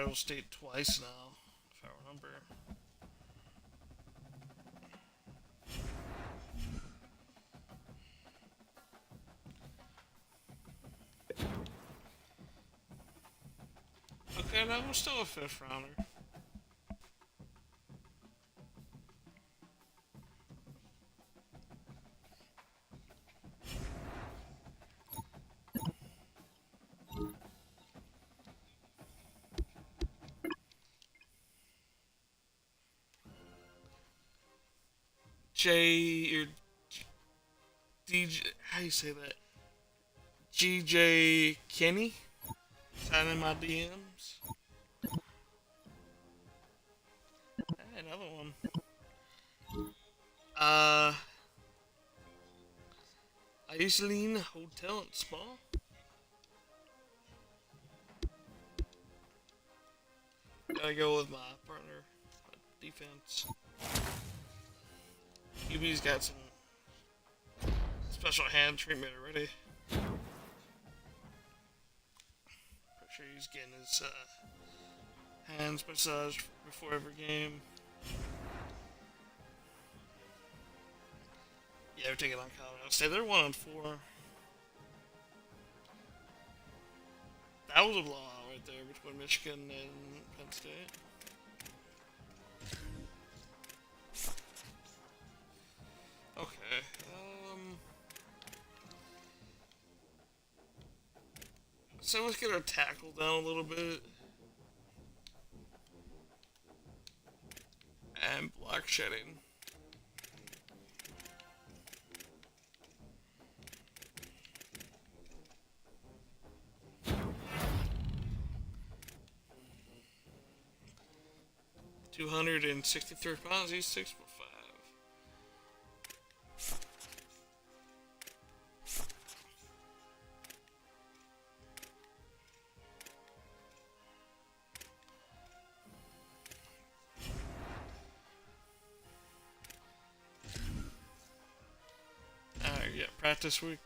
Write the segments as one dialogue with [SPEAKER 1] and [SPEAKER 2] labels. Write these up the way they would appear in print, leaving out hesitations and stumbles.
[SPEAKER 1] Colorado State twice now, if I remember. Okay, that was still a fifth rounder. J or DJ, how do you say that? GJ Kenny, signing my DMs. Hey, another one. Uh, Iceland Hotel and Spa. Gotta go with my partner. Defense. UB's got some special hand treatment already. Pretty sure he's getting his hands massaged before every game. Yeah, we're taking on Colorado State. They're 1-4. That was a blowout right there between Michigan and Penn State. Okay. So let's get our tackle down a little bit. And block shedding. £263. He's 6'5". Yeah, practice week.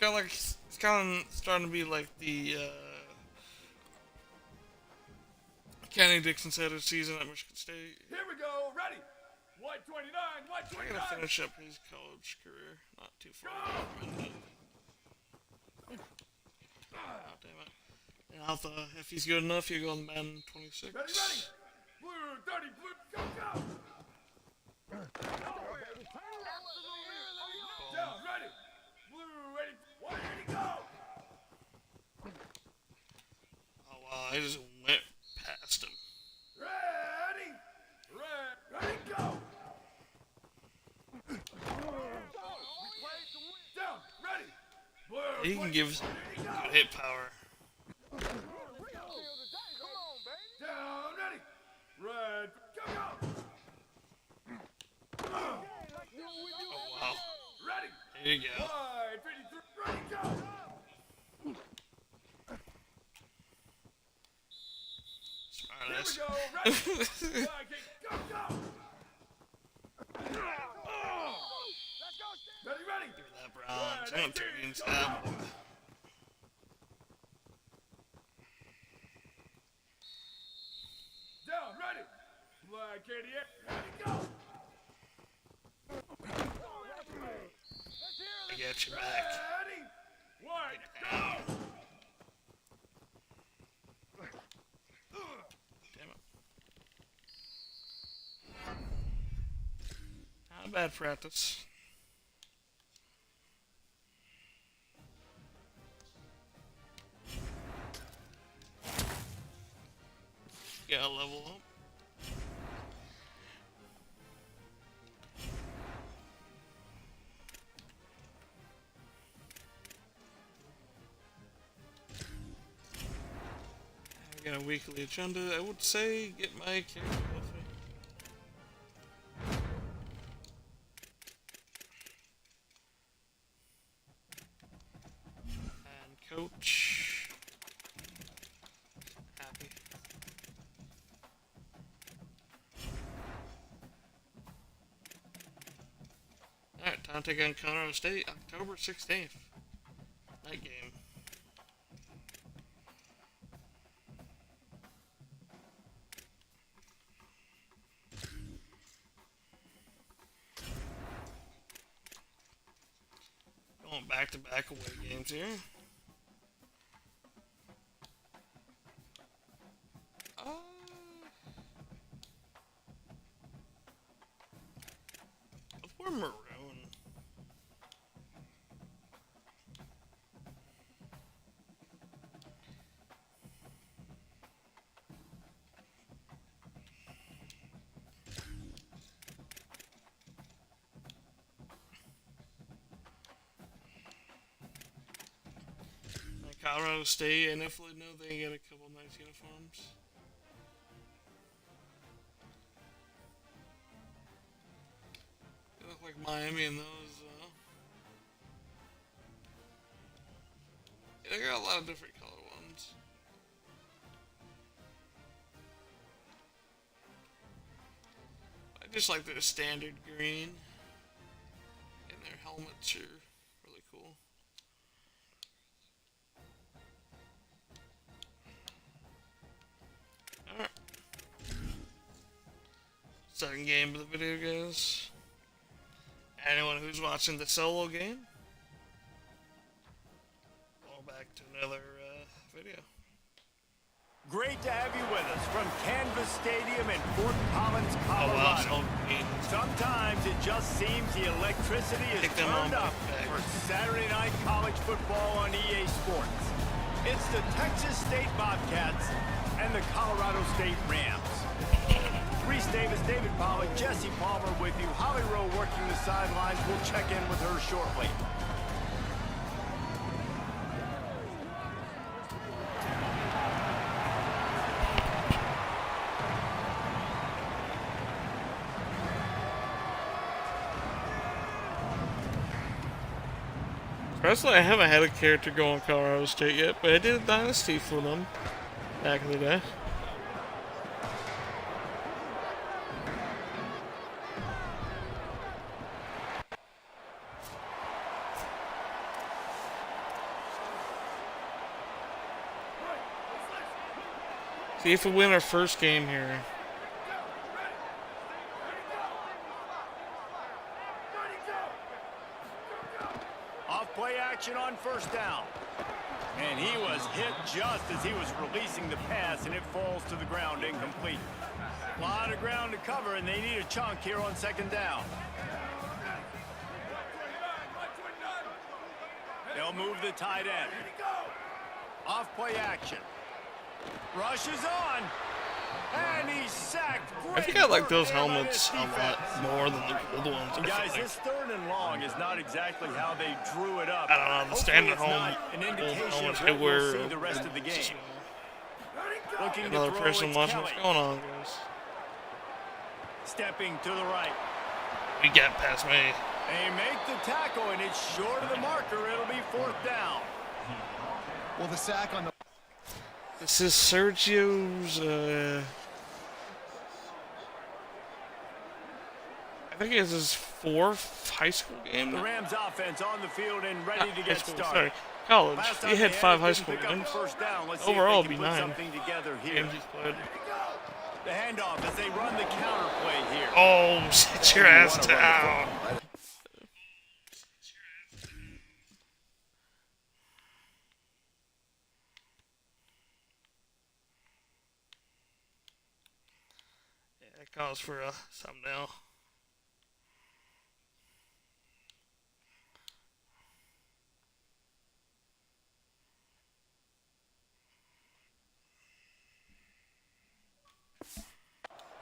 [SPEAKER 1] It's kind of starting to be like the Kenny Dixon said his season at Michigan State.
[SPEAKER 2] Here we go, ready. 129,
[SPEAKER 1] I'm
[SPEAKER 2] 129.
[SPEAKER 1] gonna finish up his college career. Not too far. Oh, damn it. And Alpha, if he's good enough, he'll go on Madden 26.
[SPEAKER 2] Ready, ready. Blue, 30, blue, go, go. Down, ready. Blue, ready. 180, go.
[SPEAKER 1] Oh wow, I just went past him.
[SPEAKER 2] Ready. Ready, go. Down, ready. Blue,
[SPEAKER 1] He can give some good hit power.
[SPEAKER 2] down, ready. Red, go, go.
[SPEAKER 1] Oh wow.
[SPEAKER 2] Ready.
[SPEAKER 1] There you go.
[SPEAKER 2] 5, 53, ready, go.
[SPEAKER 1] Smart
[SPEAKER 2] Here
[SPEAKER 1] ass.
[SPEAKER 2] we go, ready. Go, go. Ready, ready.
[SPEAKER 1] Give me that bronze. I'm gonna turn you into that boy.
[SPEAKER 2] Down, ready. Black 88, ready, go.
[SPEAKER 1] I got your back.
[SPEAKER 2] Ready. White, go.
[SPEAKER 1] Damn it. Not a bad practice. Gotta level up. We got a weekly agenda. I would say get my character healthy. And coach. Happy. Alright, time to take on Colorado State, October 16th. Night game. back-to-back away games here. Poor Maroon. Colorado State, and if they know they get a couple nice uniforms. They look like Miami in those. Yeah, they got a lot of different color ones. I just like their standard green, and their helmets are really cool. Alright. Second game of the video, guys. Anyone who's watching the solo game, go back to another video.
[SPEAKER 2] Great to have you with us from Canvas Stadium in Fort Collins, Colorado. Sometimes it just seems the electricity is turned up for Saturday night college football on EA Sports. It's the Texas State Bobcats and the Colorado State Rams. Reese Davis, David Pollack, Jesse Palmer with you. Holly Rowe working the sidelines. We'll check in with her shortly.
[SPEAKER 1] Personally, I haven't had a character go on Colorado State yet, but I did a dynasty for them back in the day. See if we win our first game here.
[SPEAKER 2] Off-play action on first down. And he was hit just as he was releasing the pass, and it falls to the ground incomplete. A lot of ground to cover, and they need a chunk here on second down. They'll move the tight end. Off-play action. Rushes on. And he's sacked.
[SPEAKER 1] I think I like those helmets a lot more than the gold ones.
[SPEAKER 2] Guys, this third and long is not exactly how they drew it up.
[SPEAKER 1] I don't know, the standard
[SPEAKER 2] Hopefully
[SPEAKER 1] home
[SPEAKER 2] an indication of
[SPEAKER 1] I
[SPEAKER 2] what
[SPEAKER 1] wear
[SPEAKER 2] we'll see the rest of the game. Looking
[SPEAKER 1] Another
[SPEAKER 2] to throw,
[SPEAKER 1] person
[SPEAKER 2] it's
[SPEAKER 1] watching
[SPEAKER 2] Kelly.
[SPEAKER 1] what's going on, guys.
[SPEAKER 2] Stepping to the right.
[SPEAKER 1] We get past me.
[SPEAKER 2] They make the tackle, and it's short of the marker. It'll be fourth down.
[SPEAKER 3] Well, the sack on the...
[SPEAKER 1] This is Sergio's, I think it's his fourth high school game
[SPEAKER 2] The
[SPEAKER 1] now.
[SPEAKER 2] Rams offense on the field and ready to
[SPEAKER 1] High
[SPEAKER 2] get
[SPEAKER 1] school,
[SPEAKER 2] started.
[SPEAKER 1] sorry, college.
[SPEAKER 2] Last time
[SPEAKER 1] He had
[SPEAKER 2] they
[SPEAKER 1] 5
[SPEAKER 2] it,
[SPEAKER 1] high
[SPEAKER 2] didn't
[SPEAKER 1] school
[SPEAKER 2] pick up
[SPEAKER 1] games.
[SPEAKER 2] the first down. Let's see if
[SPEAKER 1] Overall,
[SPEAKER 2] they
[SPEAKER 1] it'd
[SPEAKER 2] can
[SPEAKER 1] be
[SPEAKER 2] put
[SPEAKER 1] 9
[SPEAKER 2] something together here.
[SPEAKER 1] games he's played.
[SPEAKER 2] The handoff as they run the counter play here.
[SPEAKER 1] Oh, sit your ass down. Yeah, that calls for something now.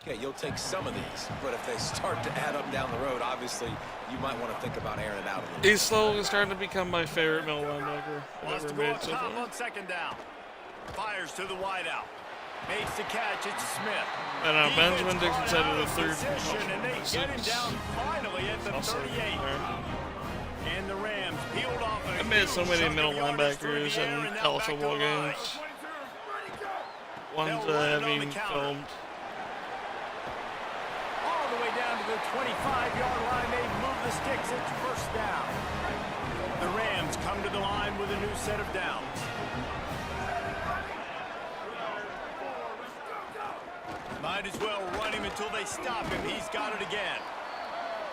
[SPEAKER 3] Okay, you'll take some of these, but if they start to add up down the road, obviously, you might want to think about airing it out a little bit.
[SPEAKER 1] He's slowly starting to become my favorite middle linebacker
[SPEAKER 2] Wants
[SPEAKER 1] I've
[SPEAKER 2] to
[SPEAKER 1] ever
[SPEAKER 2] go
[SPEAKER 1] made
[SPEAKER 2] up
[SPEAKER 1] so
[SPEAKER 2] top
[SPEAKER 1] far.
[SPEAKER 2] on second down. Fires to the wideout. Makes the catch. It's Smith.
[SPEAKER 1] And Benjamin
[SPEAKER 2] Defense
[SPEAKER 1] Dixon
[SPEAKER 2] caught
[SPEAKER 1] said
[SPEAKER 2] out
[SPEAKER 1] the
[SPEAKER 2] of
[SPEAKER 1] third
[SPEAKER 2] position, and they get him
[SPEAKER 1] 6.
[SPEAKER 2] down finally at the
[SPEAKER 1] Also
[SPEAKER 2] 38.
[SPEAKER 1] there.
[SPEAKER 2] And the Rams peeled off a
[SPEAKER 1] I made so
[SPEAKER 2] huge
[SPEAKER 1] many
[SPEAKER 2] chunk
[SPEAKER 1] middle
[SPEAKER 2] of yardage through
[SPEAKER 1] linebackers
[SPEAKER 2] the air,
[SPEAKER 1] in
[SPEAKER 2] and now
[SPEAKER 1] college
[SPEAKER 2] back to
[SPEAKER 1] football
[SPEAKER 2] the line.
[SPEAKER 1] games. Ones
[SPEAKER 2] They'll
[SPEAKER 1] that
[SPEAKER 2] run
[SPEAKER 1] I
[SPEAKER 2] it on
[SPEAKER 1] haven't
[SPEAKER 2] the
[SPEAKER 1] even
[SPEAKER 2] counter.
[SPEAKER 1] filmed.
[SPEAKER 2] All the way down to the 25-yard line. They move the sticks. It's first down. The Rams come to the line with a new set of downs. Might as well run him until they stop him. He's got it again.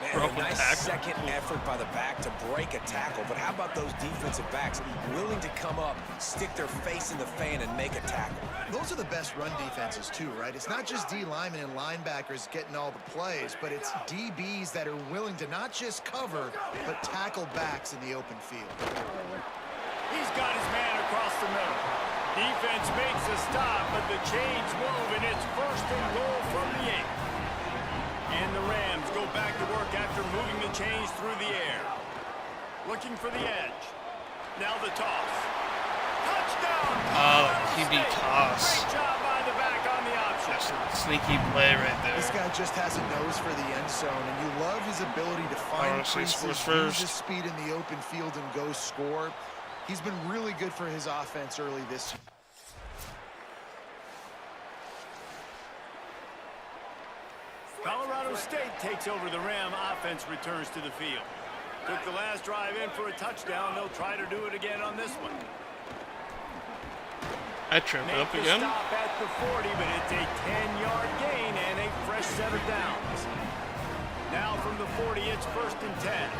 [SPEAKER 3] Man, a nice second effort by the back to break a tackle. But how about those defensive backs willing to come up, stick their face in the fan, and make a tackle?
[SPEAKER 4] Those are the best run defenses, too, right? It's not just D linemen and linebackers getting all the plays, but it's DBs that are willing to not just cover, but tackle backs in the open field.
[SPEAKER 2] He's got his man across the middle. Defense makes a stop, but the chains move, and it's first and goal from the 8. And the Rams go back to work after moving the chains through the air. Looking for the edge. Now the toss. Touchdown!
[SPEAKER 1] Oh, QB toss.
[SPEAKER 2] Great job by the back on the option.
[SPEAKER 1] That's a sneaky play right there.
[SPEAKER 4] This guy just has a nose for the end zone, and you love his ability to find creases, use his speed in the open field, and go score. He's been really good for his offense early this year.
[SPEAKER 2] Colorado State takes over the Ram. Offense returns to the field. Took the last drive in for a touchdown. They'll try to do it again on this one.
[SPEAKER 1] I tripped up again.
[SPEAKER 2] Stop at the 40, but it's a 10-yard gain and a fresh set of downs. Now from the 40, it's first and 10.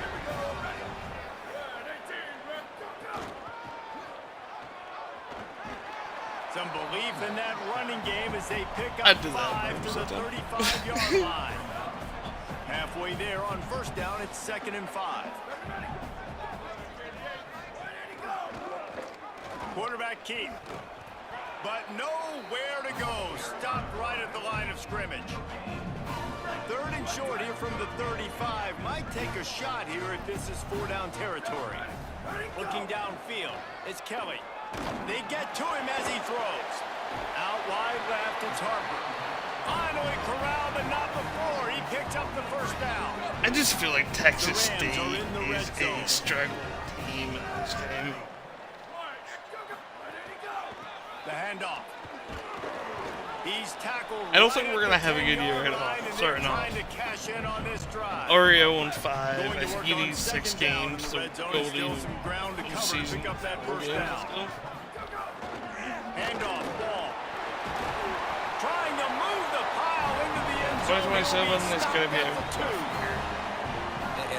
[SPEAKER 2] Some belief in that running game as they pick up 5 to the 35-yard line. Halfway there on first down, it's 2nd and 5. Quarterback keep. But nowhere to go. Stopped right at the line of scrimmage. 3rd and short here from the 35. Might take a shot here if this is 4-down territory. Looking downfield, it's Kelly. They get to him as he throws. Out wide left, it's Harper. Finally corralled, but not before. He picks up the first down.
[SPEAKER 1] I just feel like Texas State is a struggling team in this game.
[SPEAKER 2] The handoff. He's tackled.
[SPEAKER 1] I don't think we're gonna have a good year at all. Starting off. Oreo 1-5. I think he needs 6 games to go to season.
[SPEAKER 2] Handoff ball. Trying to move the pile into the end zone.
[SPEAKER 1] 2027 is gonna be a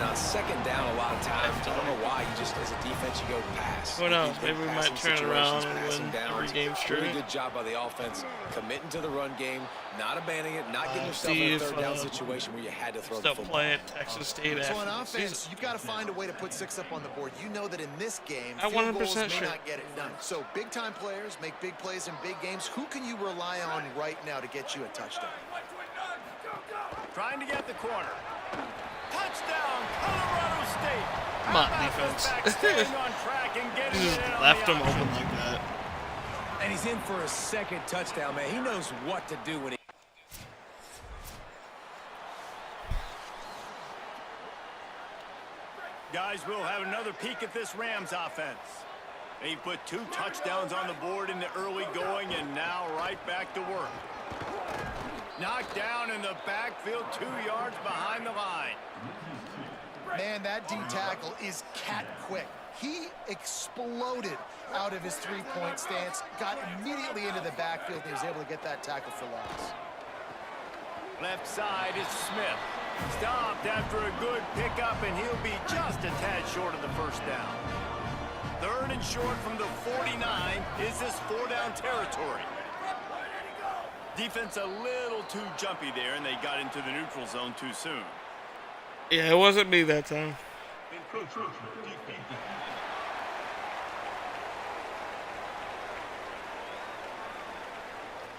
[SPEAKER 3] And on 2nd down, a lot of times, I don't know why, you just, as a defense, you go pass.
[SPEAKER 1] Who knows? Maybe we might turn it around and win every game straight.
[SPEAKER 3] Really good job by the offense, committing to the run game, not abandoning it, not getting yourself in a 3rd down situation where you had to throw the football.
[SPEAKER 1] Play at Texas State.
[SPEAKER 4] So on offense, you've got to find a way to put 6 up on the board. You know that in this game,
[SPEAKER 1] I'm
[SPEAKER 4] field
[SPEAKER 1] 100%
[SPEAKER 4] goals may
[SPEAKER 1] sure.
[SPEAKER 4] not get it done. So big-time players make big plays in big games. Who can you rely on right now to get you a touchdown?
[SPEAKER 2] Trying to get the corner. Touchdown, Colorado State.
[SPEAKER 1] Come on, defense. He just left him open like that.
[SPEAKER 3] And he's in for a 2nd touchdown, man. He knows what to do when he...
[SPEAKER 2] Guys, we'll have another peek at this Rams offense. They put 2 touchdowns on the board in the early going, and now right back to work. Knocked down in the backfield, 2 yards behind the line.
[SPEAKER 4] Man, that D tackle is cat quick. He exploded out of his 3-point stance, got immediately into the backfield, and he was able to get that tackle for loss.
[SPEAKER 2] Left side is Smith. Stopped after a good pickup, and he'll be just a tad short of the first down. 3rd and short from the 49. Is this 4-down territory? Defense a little too jumpy there, and they got into the neutral zone too soon.
[SPEAKER 1] Yeah, it wasn't me that time.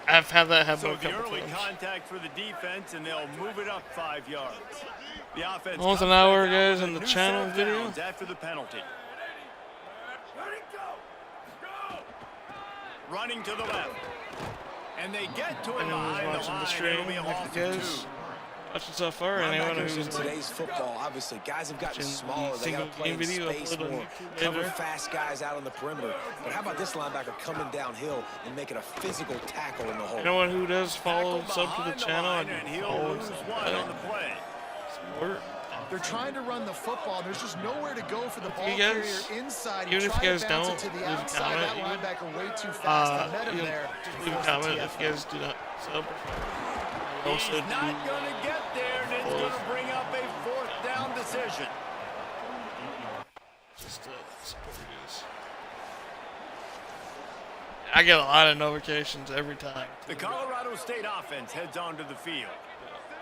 [SPEAKER 1] I've had that happen a couple times.
[SPEAKER 2] So the early contact for the defense, and they'll move it up 5 yards. The offense
[SPEAKER 1] almost an hour, guys, in the channel video.
[SPEAKER 2] After the penalty. Running to the left. And they get to him behind the line. It'll be a loss of 2.
[SPEAKER 1] Watching so far, anyone who's
[SPEAKER 3] in today's football, obviously, guys have gotten smaller. They got to play in space more, cover fast guys out on the perimeter. But how about this linebacker coming downhill and making a physical tackle in the hole?
[SPEAKER 1] Anyone who does follow sub to the channel,
[SPEAKER 2] and he'll lose 1 on the play.
[SPEAKER 4] They're trying to run the football. There's just nowhere to go for the ball carrier inside.
[SPEAKER 1] Even if you guys don't, leave a comment.
[SPEAKER 4] That linebacker way too fast. Met him there.
[SPEAKER 1] Leave a comment if you guys do not sub.
[SPEAKER 2] He's not going to get there, and it's going to bring up a 4th decision.
[SPEAKER 1] Just support this. I get a lot of notifications every time.
[SPEAKER 2] The Colorado State offense heads onto the field.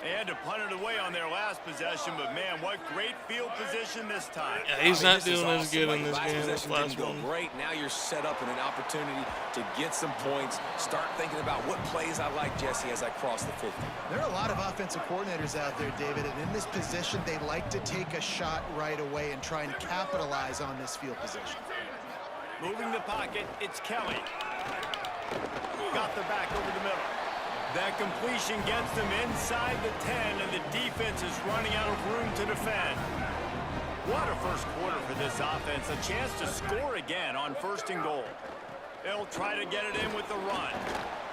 [SPEAKER 2] They had to punt it away on their last possession, but man, what great field position this time.
[SPEAKER 1] Yeah, he's not doing as good in this game. This last one.
[SPEAKER 3] Great. Now you're set up in an opportunity to get some points. Start thinking about what plays I like, Jesse, as I cross the 50.
[SPEAKER 4] There are a lot of offensive coordinators out there, David, and in this position, they like to take a shot right away and try and capitalize on this field position.
[SPEAKER 2] Moving the pocket, it's Kelly. Got the back over the middle. That completion gets them inside the 10, and the defense is running out of room to defend. What a first quarter for this offense. A chance to score again on 1st and goal. They'll try to get it in with the run.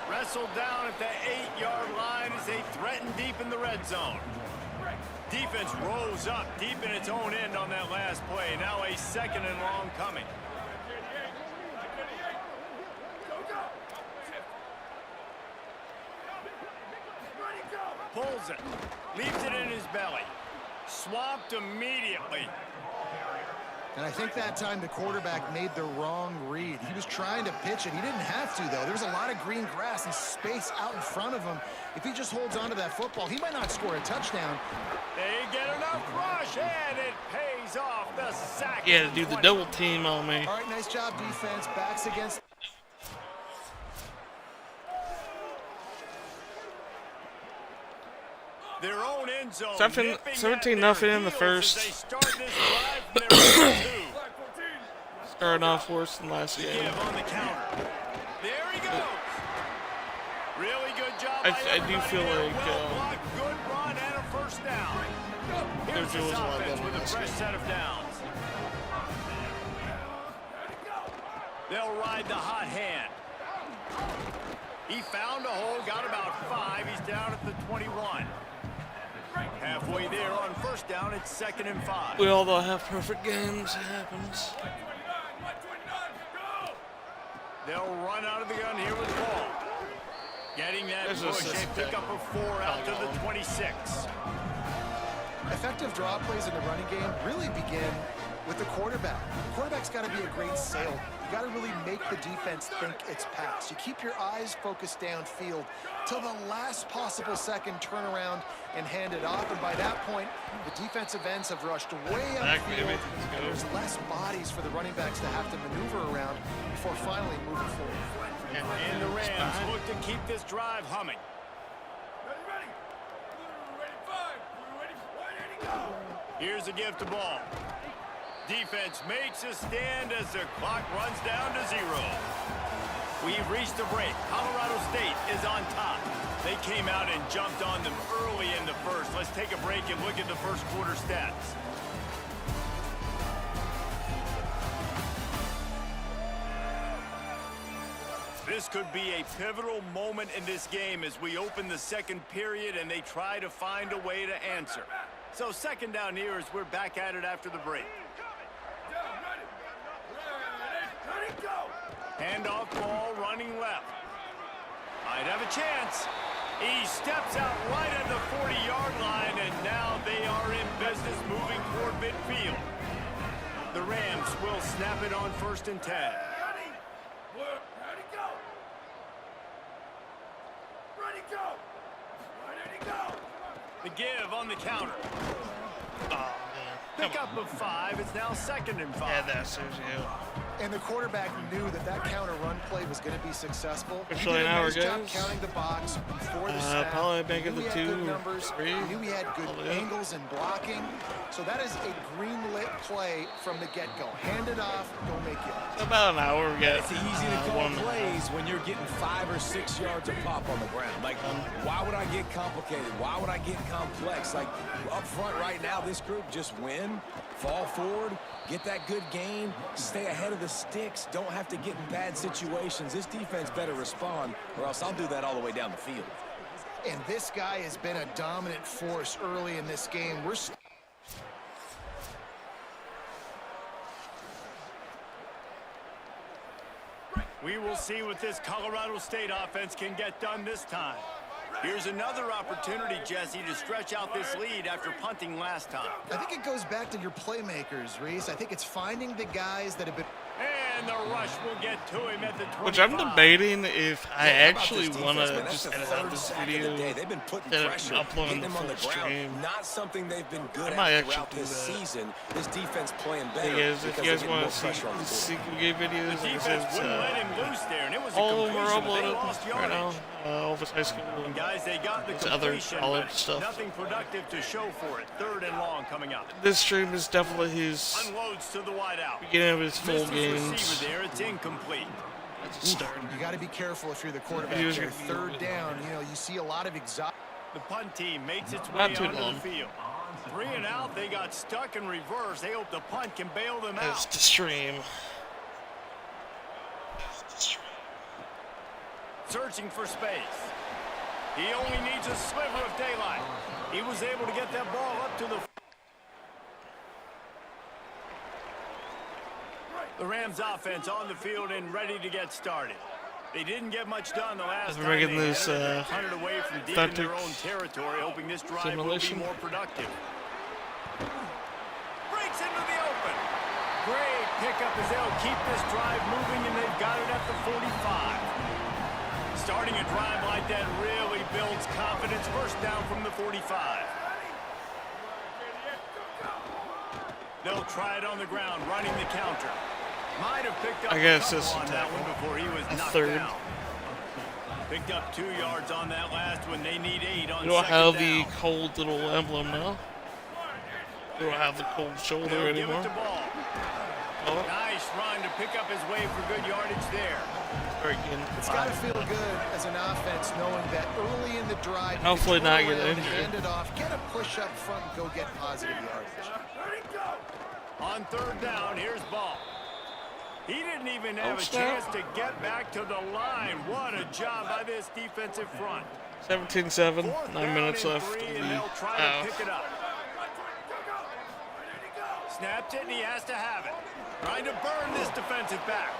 [SPEAKER 2] Wrestled down at the 8-yard line as they threaten deep in the red zone. Defense rose up deep in its own end on that last play. Now a 2nd and long coming. Pulls it, leaves it in his belly, swamped immediately.
[SPEAKER 4] And I think that time the quarterback made the wrong read. He was trying to pitch it. He didn't have to, though. There's a lot of green grass and space out in front of him. If he just holds on to that football, he might not score a touchdown.
[SPEAKER 2] They get enough rush, and it pays off the sack.
[SPEAKER 1] Yeah, to do the double team on me.
[SPEAKER 4] All right, nice job, defense. Backs against.
[SPEAKER 2] Their own end zone.
[SPEAKER 1] 17-0 in the first. Starting off worse than last game.
[SPEAKER 2] On the counter. There he goes. Really good job.
[SPEAKER 1] I do feel like
[SPEAKER 2] good run and a 1st down. Here's this offense with a fresh set of downs. They'll ride the hot hand. He found a hole, got about 5. He's down at the 21. Halfway there on 1st down, it's 2nd and 5.
[SPEAKER 1] We all don't have perfect games. It happens.
[SPEAKER 2] They'll run out of the gun here with the ball. Getting that push, they pick up a 4 out to the 26.
[SPEAKER 4] Effective draw plays in the running game really begin with the quarterback. The quarterback's got to be a great sailor. You got to really make the defense think it's pass. You keep your eyes focused downfield till the last possible second, turn around and hand it off. And by that point, the defensive ends have rushed way upfield. There's less bodies for the running backs to have to maneuver around before finally moving forward.
[SPEAKER 2] And the Rams look to keep this drive humming. Here's a gift to ball. Defense makes a stand as the clock runs down to 0. We've reached a break. Colorado State is on top. They came out and jumped on them early in the first. Let's take a break and look at the first quarter stats. This could be a pivotal moment in this game as we open the 2nd period and they try to find a way to answer. So 2nd down here as we're back at it after the break. Handoff ball running left. Might have a chance. He steps out right at the 40-yard line, and now they are in business moving toward midfield. The Rams will snap it on 1st and 10. The give on the counter.
[SPEAKER 1] Oh, man.
[SPEAKER 2] Pick up of 5. It's now 2nd and 5.
[SPEAKER 1] Yeah, that's Sergio.
[SPEAKER 4] And the quarterback knew that that counter run play was going to be successful.
[SPEAKER 1] It's
[SPEAKER 4] He did a nice
[SPEAKER 1] really
[SPEAKER 4] job
[SPEAKER 1] nice.
[SPEAKER 4] counting the box before the snap.
[SPEAKER 1] Probably make it
[SPEAKER 4] He
[SPEAKER 1] the
[SPEAKER 4] had
[SPEAKER 1] 2
[SPEAKER 4] good numbers.
[SPEAKER 1] or 3.
[SPEAKER 4] He knew he had good angles and blocking. So that is a green-lit play from the get-go. Hand it off, go make it.
[SPEAKER 1] About an hour we got.
[SPEAKER 3] It's easy to call plays when you're getting 5 or 6 yards of pop on the ground. Like, why would I get complicated? Why would I get complex? Like, up front right now, this group just win, fall forward, get that good gain, stay ahead of the sticks, don't have to get in bad situations. This defense better respond, or else I'll do that all the way down the field.
[SPEAKER 4] And this guy has been a dominant force early in this game.
[SPEAKER 2] We will see what this Colorado State offense can get done this time. Here's another opportunity, Jesse, to stretch out this lead after punting last time.
[SPEAKER 4] I think it goes back to your playmakers, Reese. I think it's finding the guys that have been...
[SPEAKER 2] And the rush will get to him at the 25.
[SPEAKER 1] Which I'm debating if I actually want to just edit out this
[SPEAKER 3] sack
[SPEAKER 1] video
[SPEAKER 3] of the day. They've been putting
[SPEAKER 1] and
[SPEAKER 3] pressure,
[SPEAKER 1] upload
[SPEAKER 3] getting
[SPEAKER 1] the
[SPEAKER 3] them on
[SPEAKER 1] full
[SPEAKER 3] the ground.
[SPEAKER 1] stream.
[SPEAKER 3] Not something they've been good
[SPEAKER 1] I might
[SPEAKER 3] at
[SPEAKER 1] actually
[SPEAKER 3] throughout
[SPEAKER 1] do
[SPEAKER 3] this
[SPEAKER 1] that.
[SPEAKER 3] season. This defense playing better.
[SPEAKER 1] Because if you guys want to see
[SPEAKER 3] the
[SPEAKER 1] sequel game videos,
[SPEAKER 2] The
[SPEAKER 1] like I
[SPEAKER 2] defense
[SPEAKER 1] said,
[SPEAKER 2] wouldn't let him loose there, and it was a
[SPEAKER 1] all of them are
[SPEAKER 2] completion, but they
[SPEAKER 1] uploaded
[SPEAKER 2] lost
[SPEAKER 1] right now.
[SPEAKER 2] yardage.
[SPEAKER 1] All of his high school and
[SPEAKER 2] Guys, they got the
[SPEAKER 1] other
[SPEAKER 2] completion,
[SPEAKER 1] college
[SPEAKER 2] but
[SPEAKER 1] stuff.
[SPEAKER 2] nothing productive to show for it. 3rd and long coming up.
[SPEAKER 1] This stream is definitely his
[SPEAKER 2] Unloads to the wideout.
[SPEAKER 1] beginning of his full
[SPEAKER 2] Missed his
[SPEAKER 1] games.
[SPEAKER 2] receiver there. It's incomplete.
[SPEAKER 1] That's a start.
[SPEAKER 4] You got to be careful if you're the quarterback.
[SPEAKER 1] He was
[SPEAKER 4] There.
[SPEAKER 1] gonna be
[SPEAKER 4] 3rd down, you know, you see a lot of exotic...
[SPEAKER 2] The punt team makes its way
[SPEAKER 1] Not too
[SPEAKER 2] onto
[SPEAKER 1] long.
[SPEAKER 2] the field. 3 and out. They got stuck in reverse. They hope the punt can bail them
[SPEAKER 1] That's
[SPEAKER 2] out.
[SPEAKER 1] the stream.
[SPEAKER 2] Searching for space. He only needs a sliver of daylight. He was able to get that ball up to the... The Rams offense on the field and ready to get started. They didn't get much done the last time.
[SPEAKER 1] We're making
[SPEAKER 2] they
[SPEAKER 1] this
[SPEAKER 2] hunted away from deep in their own territory, hoping this drive
[SPEAKER 1] simulation.
[SPEAKER 2] will be more productive. Breaks into the open. Great pickup as they'll keep this drive moving, and they've got it at the 45. Starting a drive like that really builds confidence. First down from the 45. They'll try it on the ground, running the counter. Might have picked up
[SPEAKER 1] I guess
[SPEAKER 2] a
[SPEAKER 1] this
[SPEAKER 2] couple on that one before he was knocked
[SPEAKER 1] 3rd.
[SPEAKER 2] down. Picked up 2 yards on that last one. They need 8 on
[SPEAKER 1] You don't
[SPEAKER 2] 2nd
[SPEAKER 1] have
[SPEAKER 2] down.
[SPEAKER 1] the cold little emblem now. You don't have the cold shoulder
[SPEAKER 2] They'll give
[SPEAKER 1] anymore.
[SPEAKER 2] it to Ball.
[SPEAKER 1] Oh,
[SPEAKER 2] Nice run to pick up his way for good yardage there.
[SPEAKER 1] very good.
[SPEAKER 4] It's got to feel good as an offense knowing that early in the drive, you
[SPEAKER 1] Hopefully
[SPEAKER 4] can
[SPEAKER 1] not
[SPEAKER 4] turn
[SPEAKER 1] get
[SPEAKER 4] around,
[SPEAKER 1] injured.
[SPEAKER 4] hand it off, get a push up front, and go get positive yardage.
[SPEAKER 2] On 3rd down, here's Ball. He didn't even have a
[SPEAKER 1] snap.
[SPEAKER 2] chance to get back to the line. What a job by this defensive front.
[SPEAKER 1] 17-7,
[SPEAKER 2] 4th
[SPEAKER 1] 9
[SPEAKER 2] down
[SPEAKER 1] minutes
[SPEAKER 2] and
[SPEAKER 1] left
[SPEAKER 2] 3,
[SPEAKER 1] in
[SPEAKER 2] and
[SPEAKER 1] the
[SPEAKER 2] they'll try
[SPEAKER 1] half.
[SPEAKER 2] to pick it up. Snaps it, and he has to have it. Trying to burn this defensive back.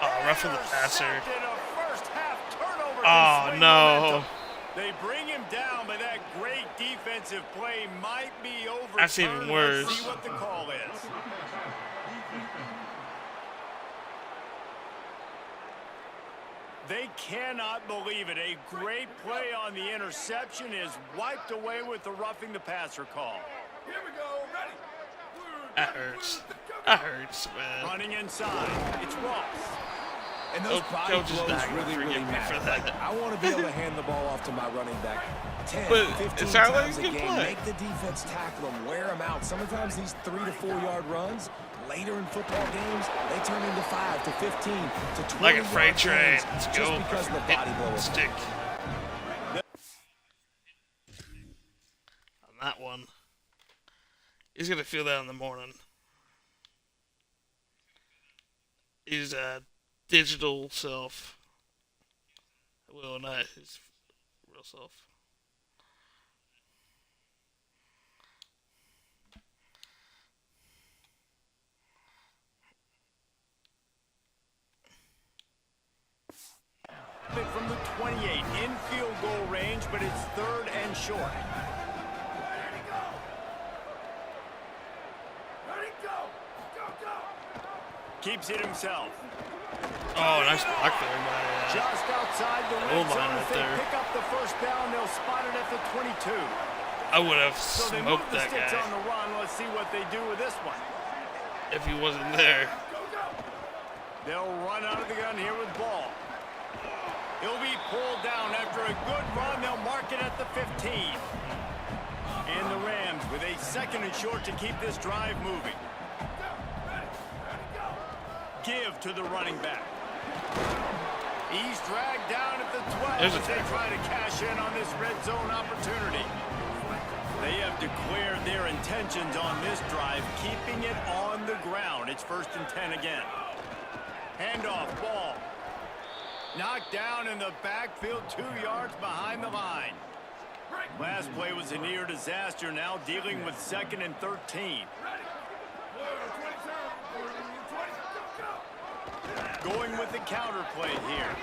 [SPEAKER 1] Oh, roughing the passer.
[SPEAKER 2] Intercepted, a first half turnover.
[SPEAKER 1] Oh,
[SPEAKER 2] can swing
[SPEAKER 1] no.
[SPEAKER 2] momentum. They bring him down, but that great defensive play might be overturned.
[SPEAKER 1] That's even worse.
[SPEAKER 2] Let's see what the call is. They cannot believe it. A great play on the interception is wiped away with the roughing the passer call.
[SPEAKER 5] Here we go, ready.
[SPEAKER 1] That hurts. That hurts, man.
[SPEAKER 2] Running inside. It's Ross.
[SPEAKER 3] And those body
[SPEAKER 1] Coach is
[SPEAKER 3] blows
[SPEAKER 1] not gonna
[SPEAKER 3] really,
[SPEAKER 1] forgive
[SPEAKER 3] really
[SPEAKER 1] me
[SPEAKER 3] matter.
[SPEAKER 1] for that.
[SPEAKER 3] Like, I want to be able to hand the ball off to my running back 10,
[SPEAKER 1] But
[SPEAKER 3] 15
[SPEAKER 1] it sounds like
[SPEAKER 3] times
[SPEAKER 1] a
[SPEAKER 3] a
[SPEAKER 1] good
[SPEAKER 3] game.
[SPEAKER 1] play.
[SPEAKER 3] Make the defense tackle them, wear them out. Sometimes these 3 to 4 yard runs, later in football games, they turn into 5 to 15 to 20
[SPEAKER 1] Like a freight
[SPEAKER 3] yard
[SPEAKER 1] train.
[SPEAKER 3] gains
[SPEAKER 1] Let's
[SPEAKER 3] just
[SPEAKER 1] go.
[SPEAKER 3] because of the
[SPEAKER 1] Hit
[SPEAKER 3] body blow.
[SPEAKER 1] stick. On that one. He's going to feel that in the morning. His digital self. Well, not his real self.
[SPEAKER 2] From the 28 in field goal range, but it's 3rd and short.
[SPEAKER 5] Ready, go. Go, go.
[SPEAKER 2] Keeps it himself.
[SPEAKER 1] Oh, nice block there by
[SPEAKER 2] Just outside the
[SPEAKER 1] goal
[SPEAKER 2] red zone.
[SPEAKER 1] line
[SPEAKER 2] If
[SPEAKER 1] right
[SPEAKER 2] they
[SPEAKER 1] there.
[SPEAKER 2] pick up the first down, they'll spot it at the 22.
[SPEAKER 1] I would have
[SPEAKER 2] So they move
[SPEAKER 1] smoked
[SPEAKER 2] the
[SPEAKER 1] that
[SPEAKER 2] sticks
[SPEAKER 1] guy
[SPEAKER 2] on the run. Let's see what they do with this one.
[SPEAKER 1] if he wasn't there.
[SPEAKER 2] They'll run out of the gun here with Ball. He'll be pulled down after a good run. They'll mark it at the 15. And the Rams with a 2nd and short to keep this drive moving. Give to the running back. He's dragged down at the 12
[SPEAKER 1] There's a
[SPEAKER 2] as they
[SPEAKER 1] tackle.
[SPEAKER 2] try to cash in on this red zone opportunity. They have declared their intentions on this drive, keeping it on the ground. It's 1st and 10 again. Handoff, Ball. Knocked down in the backfield, 2 yards behind the line. Last play was a near disaster, now dealing with 2nd and 13. Going with the counter play here.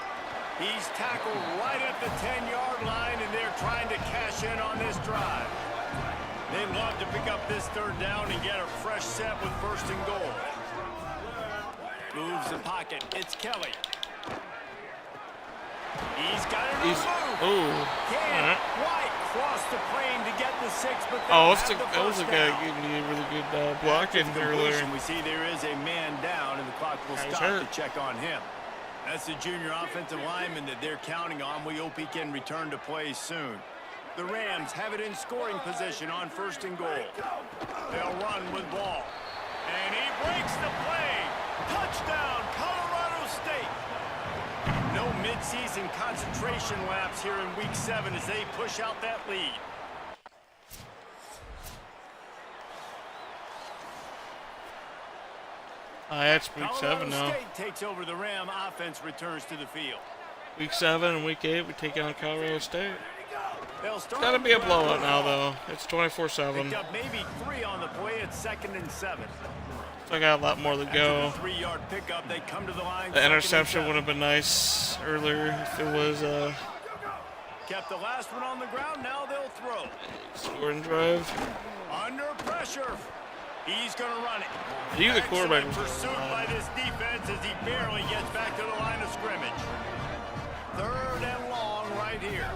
[SPEAKER 2] He's tackled right at the 10-yard line, and they're possession on this drive. They love to pick up this third down and get a fresh set with first and goal. Moves the pocket. It's Kelly. He's got it on move.
[SPEAKER 1] Oh.
[SPEAKER 2] Can't quite cross the plane to get the 6, but
[SPEAKER 1] that was a guy giving me a really good blocking earlier.
[SPEAKER 2] We see there is a man down, and the clock will stop to check on him. That's the junior offensive lineman that they're counting on. We hope he can return to play soon. The Rams have it in scoring position on first and goal. They'll run with ball. And he breaks the play. Touchdown, Colorado State. No midseason concentration laps here in Week 7 as they push out that lead.
[SPEAKER 1] That's Week 7 now.
[SPEAKER 2] Colorado State takes over. The Ram offense returns to the field.
[SPEAKER 1] Week 7 and Week 8, we take on Colorado State.
[SPEAKER 2] It's
[SPEAKER 1] got to be a blowout now, though. It's 24-7.
[SPEAKER 2] Picked up maybe 3 on the play. It's 2nd and 7.
[SPEAKER 1] So I got a lot more to go.
[SPEAKER 2] After the 3-yard pickup, they come to the line.
[SPEAKER 1] The interception would have been nice earlier if it was
[SPEAKER 2] kept the last one on the ground. Now they'll throw.
[SPEAKER 1] Scoring drive.
[SPEAKER 2] Under pressure. He's going to run it.
[SPEAKER 1] You, the quarterback, was
[SPEAKER 2] pursued by this defense as he barely gets back to the line of scrimmage. 3rd and long right here.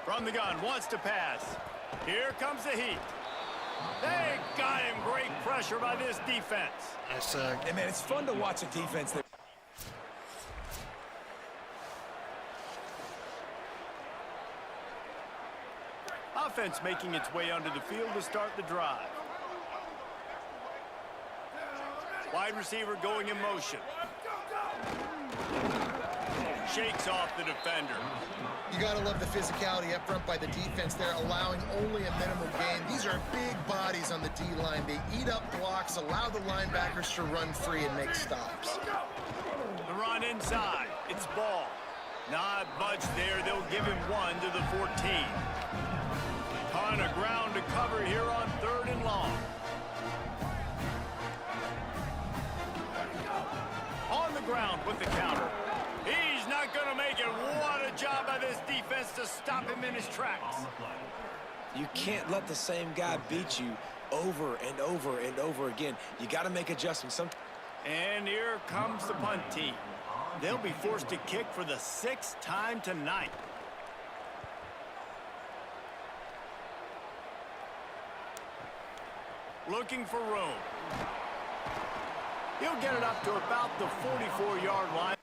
[SPEAKER 2] From the gun, wants to pass. Here comes the heat. They got him. Great pressure by this defense.
[SPEAKER 1] Nice.
[SPEAKER 3] Hey, man, it's fun to watch a defense that...
[SPEAKER 2] Offense making its way onto the field to start the drive. Wide receiver going in motion. Shakes off the defender.
[SPEAKER 4] You got to love the physicality up front by the defense there, allowing only a minimum gain. These are big bodies on the D-line. They eat up blocks, allow the linebackers to run free and make stops.
[SPEAKER 2] The run inside. It's ball. Not much there. They'll give him 1 to the 14. Ton of ground to cover here on 3rd and long. On the ground with the counter. He's not going to make it. What a job by this defense to stop him in his tracks.
[SPEAKER 3] You can't let the same guy beat you over and over and over again. You got to make adjustments.
[SPEAKER 2] And here comes the punt team. They'll be forced to kick for the 6th time tonight. Looking for room. He'll get it up to about the 44-yard line.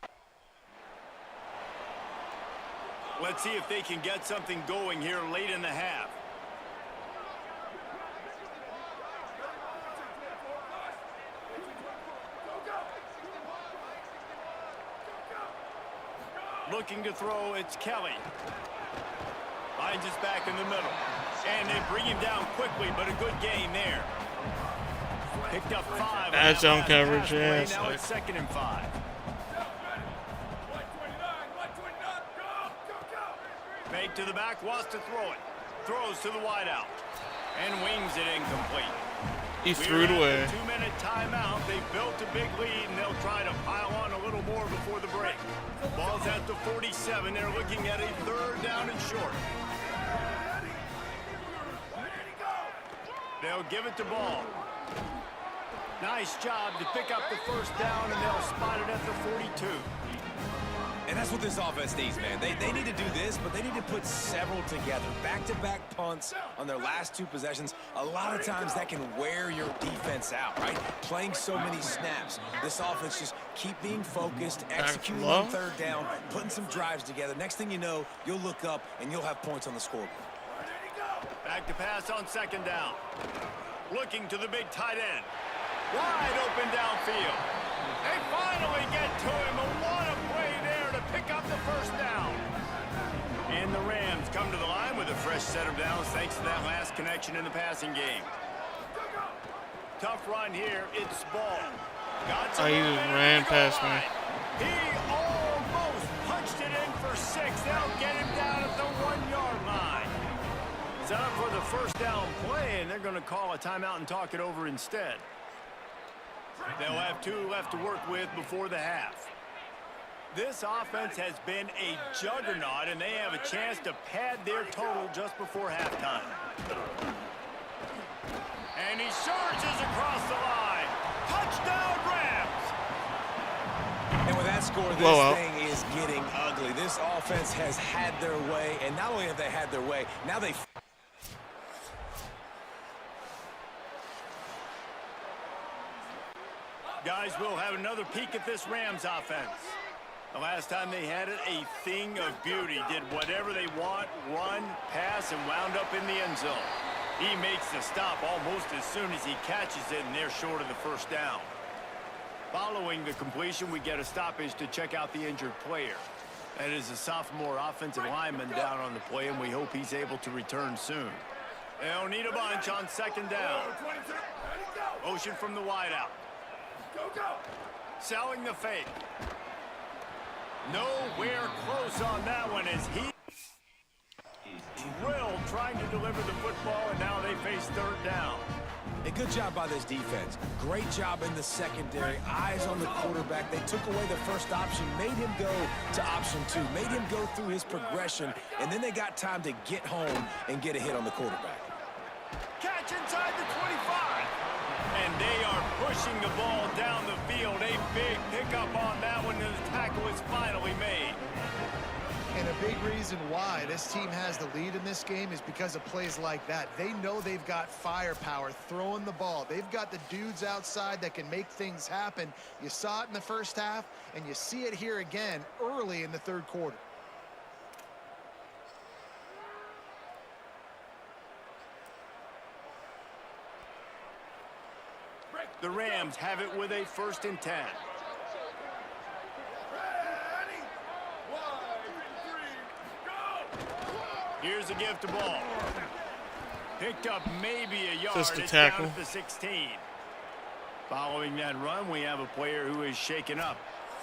[SPEAKER 2] Let's see if they can get something going here late in the half. Looking to throw, it's Kelly. Finds his back in the middle. And they bring him down quickly, but a good gain there. Picked up 5.
[SPEAKER 1] That's zone coverage, yeah.
[SPEAKER 2] Now it's 2nd and 5. Fake to the back, wants to throw it. Throws to the wideout. And wings it incomplete.
[SPEAKER 1] He threw it away.
[SPEAKER 2] 2-minute timeout. They built a big lead, and they'll try to pile on a little more before the break. Ball's at the 47. They're looking at a 3rd down and short. They'll give it to Ball. Nice job to pick up the 1st down, and they'll spot it at the 42.
[SPEAKER 3] And that's what this offense needs, man. They need to do this, but they need to put several together. Back-to-back punts on their last 2 possessions. A lot of times that can wear your defense out, right? Playing so many snaps. This offense just keep being focused, executing on 3rd down, putting some drives together. Next thing you know, you'll look up and you'll have points on the scoreboard.
[SPEAKER 2] Back to pass on 2nd down. Looking to the big tight end. Wide open downfield. They finally get to him. What a play there to pick up the 1st down. And the Rams come to the line with a fresh set of downs thanks to that last connection in the passing game. Tough run here. It's Ball.
[SPEAKER 1] He just ran past me.
[SPEAKER 2] He almost punched it in for 6. They'll get him down at the 1-yard line. Set up for the 1st down play, and they're going to call a timeout and talk it over instead. They'll have 2 left to work with before the half. This offense has been a juggernaut, and they have a chance to pad their total just before halftime. And he surges across the line. Touchdown, Rams!
[SPEAKER 3] And with that score, this thing is getting ugly. This offense has had their way, and not only have they had their way, now they...
[SPEAKER 2] Guys, we'll have another peek at this Rams offense. The last time they had it, a thing of beauty. Did whatever they want, run, pass, and wound up in the end zone. He makes the stop almost as soon as he catches it, and they're short of the first down. Following the completion, we get a stoppage to check out the injured player. That is a sophomore offensive lineman down on the play, and we hope he's able to return soon. They'll need a bunch on second down. Motion from the wideout. Selling the fake. Nowhere close on that one as he drilled trying to deliver the football, and now they face third down.
[SPEAKER 3] A good job by this defense. Great job in the secondary. Eyes on the quarterback. They took away the first option, made him go to option 2, made him go through his progression, and then they got time to get home and get a hit on the quarterback.
[SPEAKER 2] Catch inside the 25. And they are pushing the ball down the field. A big pickup on that one, and the tackle is finally made.
[SPEAKER 4] And a big reason why this team has the lead in this game is because of plays like that. They know they've got firepower throwing the ball. They've got the dudes outside that can make things happen. You saw it in the first half, and you see it here again early in the third quarter.
[SPEAKER 2] The Rams have it with a 1st and 10.
[SPEAKER 5] Ready? 1, 2, 3, go!
[SPEAKER 2] Here's a gift to ball. Picked up maybe a yard.
[SPEAKER 1] Just a
[SPEAKER 2] it's
[SPEAKER 1] tackle.
[SPEAKER 2] down at the 16. Following that run, we have a player who is shaken up.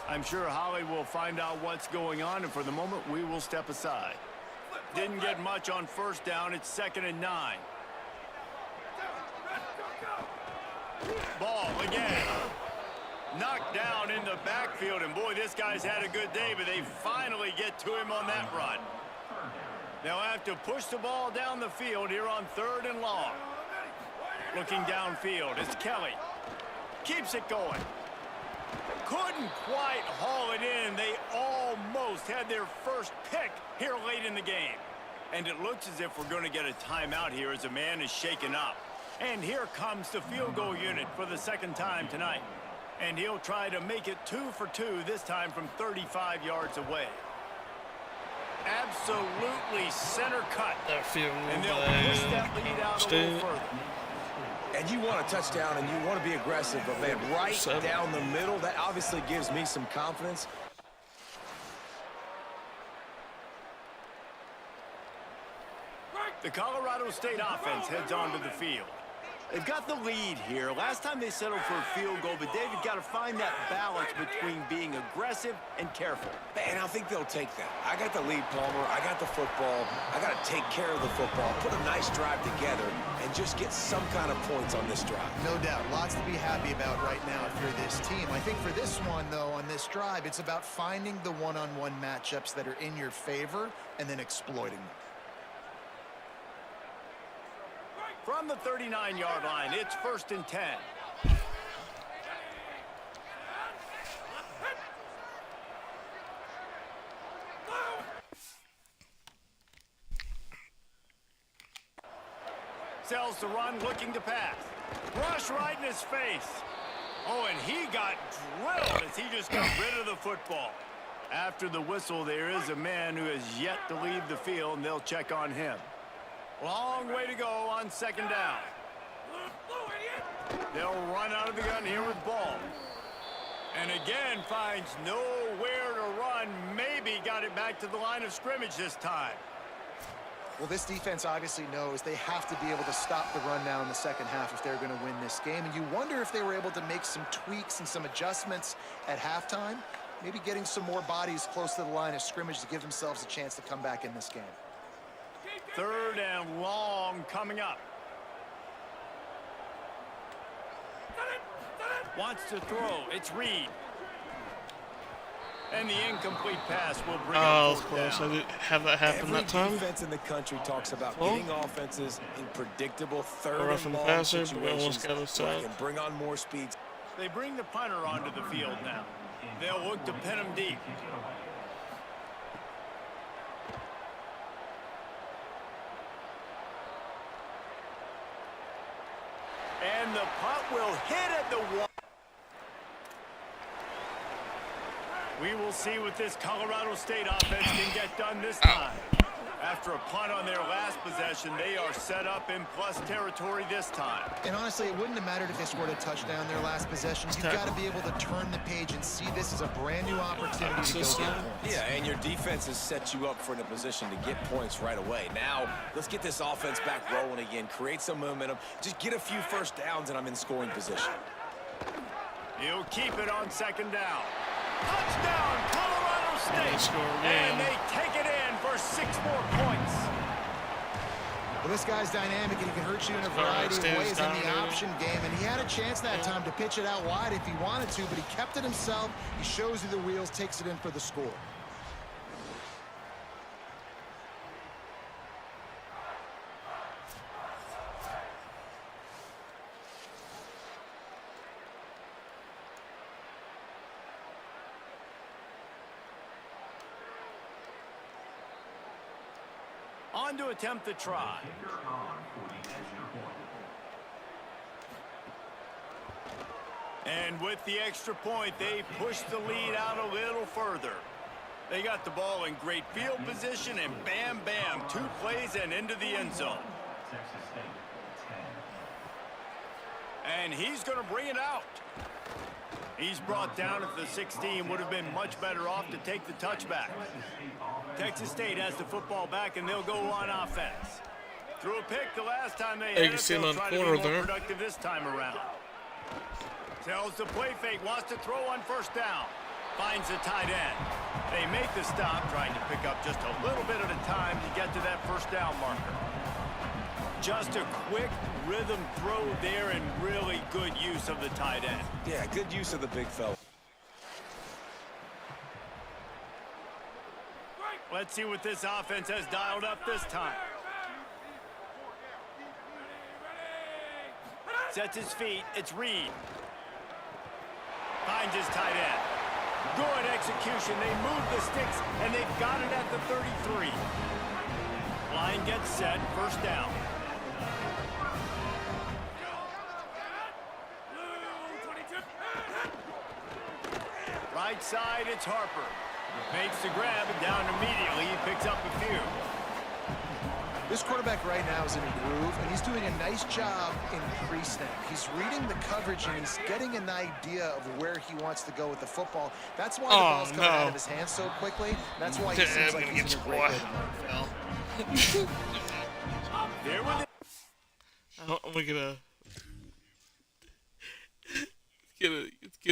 [SPEAKER 2] I'm sure Holly will find out what's going on, and for the moment, we will step aside. Didn't get much on first down. It's 2nd and 9. Ball again. Knocked down in the backfield, and boy, this guy's had a good day, but they finally get to him on that run. They'll have to push the ball down the field here on 3rd and long. Looking downfield, it's Kelly. Keeps it going. Couldn't quite haul it in. They almost had their first pick here late in the game. And it looks as if we're going to get a timeout here as a man is shaken up. And here comes the field goal unit for the 2nd time tonight. And he'll try to make it 2 for 2, this time from 35 yards away. Absolutely center cut.
[SPEAKER 1] That field
[SPEAKER 2] and they'll push that lead out a little further.
[SPEAKER 3] And you want a touchdown, and you want to be aggressive, but, man, right down the middle, that obviously gives me some confidence.
[SPEAKER 2] The Colorado State offense heads onto the field. They've got the lead here. Last time they settled for a field goal, but David got to find that balance between being aggressive and careful.
[SPEAKER 3] Man, I think they'll take that. I got the lead, Palmer. I got the football. I got to take care of the football, put a nice drive together, and just get some kind of points on this drive.
[SPEAKER 4] No doubt. Lots to be happy about right now if you're this team. I think for this one, though, on this drive, it's about finding the one-on-one matchups that are in your favor and then exploiting them.
[SPEAKER 2] From the 39-yard line, it's 1st and 10. Sells the run, looking to pass. Rush right in his face. Oh, and he got drilled as he just got rid of the football. After the whistle, there is a man who has yet to leave the field, and they'll check on him. Long way to go on 2nd down. They'll run out of the gun here with ball. And again finds nowhere to run. Maybe got it back to the line of scrimmage this time.
[SPEAKER 4] Well, this defense obviously knows they have to be able to stop the run now in the second half if they're going to win this game. And you wonder if they were able to make some tweaks and some adjustments at halftime, maybe getting some more bodies close to the line of scrimmage to give themselves a chance to come back in this game.
[SPEAKER 2] 3rd and long coming up. Wants to throw. It's Reed. And the incomplete pass will bring
[SPEAKER 1] Oh,
[SPEAKER 2] up
[SPEAKER 1] of
[SPEAKER 2] fourth
[SPEAKER 1] course.
[SPEAKER 2] down.
[SPEAKER 1] I didn't have that happen
[SPEAKER 3] Every
[SPEAKER 1] that time.
[SPEAKER 3] defense in the country talks about
[SPEAKER 1] Well,
[SPEAKER 3] getting offenses in predictable third
[SPEAKER 1] roughing
[SPEAKER 3] and
[SPEAKER 1] the
[SPEAKER 3] long
[SPEAKER 1] passer, but we almost
[SPEAKER 3] situations
[SPEAKER 1] got us
[SPEAKER 3] where I
[SPEAKER 1] out.
[SPEAKER 3] can bring on more speed.
[SPEAKER 2] They bring the punter onto the field now. They'll look to pin him deep. And the punt will hit at the one. We will see what this Colorado State offense can get done this time. After a punt on their last possession, they are set up in plus territory this time.
[SPEAKER 4] And honestly, it wouldn't have mattered if they scored a touchdown their last possession. You've got to be able to turn the page and see this as a brand new opportunity to go get points.
[SPEAKER 3] Yeah, and your defense has set you up for a position to get points right away. Now, let's get this offense back rolling again, create some momentum, just get a few first downs, and I'm in scoring position.
[SPEAKER 2] He'll keep it on second down. Touchdown, Colorado State. And they take it in for 6 more points.
[SPEAKER 4] Well, this guy's dynamic, and he can hurt you in a variety of ways in the option game. And he had a chance that time to pitch it out wide if he wanted to, but he kept it himself. He shows you the wheels, takes it in for the score.
[SPEAKER 2] On to attempt the try. And with the extra point, they push the lead out a little further. They got the ball in great field position, and bam, bam, 2 plays and into the end zone. And he's going to bring it out. He's brought down at the 16. Would have been much better off to take the touchback. Texas State has the football back, and they'll go on offense. Threw a pick the last time they had it. They'll try to be more productive this time around. Tells the play fake, wants to throw on first down. Finds the tight end. They make the stop, trying to pick up just a little bit at a time to get to that first down marker. Just a quick rhythm throw there, and really good use of the tight end.
[SPEAKER 3] Yeah, good use of the big fella.
[SPEAKER 2] Let's see what this offense has dialed up this time. Sets his feet. It's Reed. Finds his tight end. Good execution. They move the sticks, and they've got it at the 33. Line gets set. First down. Right side, it's Harper. Makes the grab, and down immediately. He picks up a few.
[SPEAKER 4] This quarterback right now is in a groove, and he's doing a nice job in pre-snap. He's reading the coverage, and he's getting an idea of where he wants to go with the football. That's why the ball's coming out of his hands so quickly. That's why he seems like he's in a great way to run.
[SPEAKER 1] We're gonna get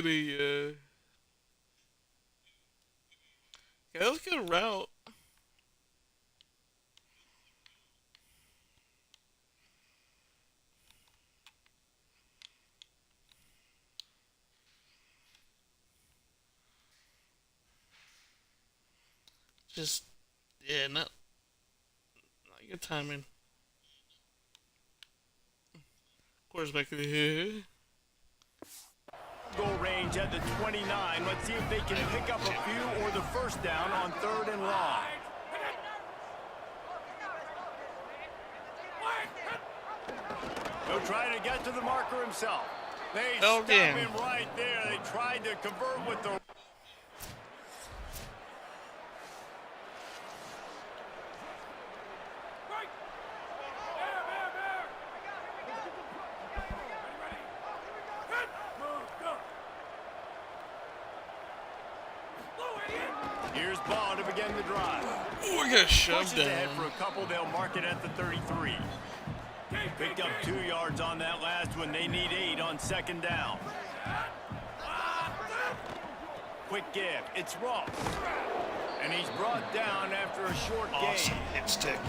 [SPEAKER 1] a yeah, let's get a route. Just, yeah, not good timing. Quarterback here.
[SPEAKER 2] Goal range at the 29. Let's see if they can pick up a few or the first down on 3rd and long. He'll try to get to the marker himself. They stop him right there. They tried to convert with the... Here's ball to begin the drive.
[SPEAKER 1] Oh, we got shoved down.
[SPEAKER 2] Ahead for a couple, they'll mark it at the 33. Picked up 2 yards on that last one. They need 8 on 2nd down. Quick give. It's Ross. And he's brought down after a short
[SPEAKER 1] awesome
[SPEAKER 2] gain.
[SPEAKER 1] hit stick.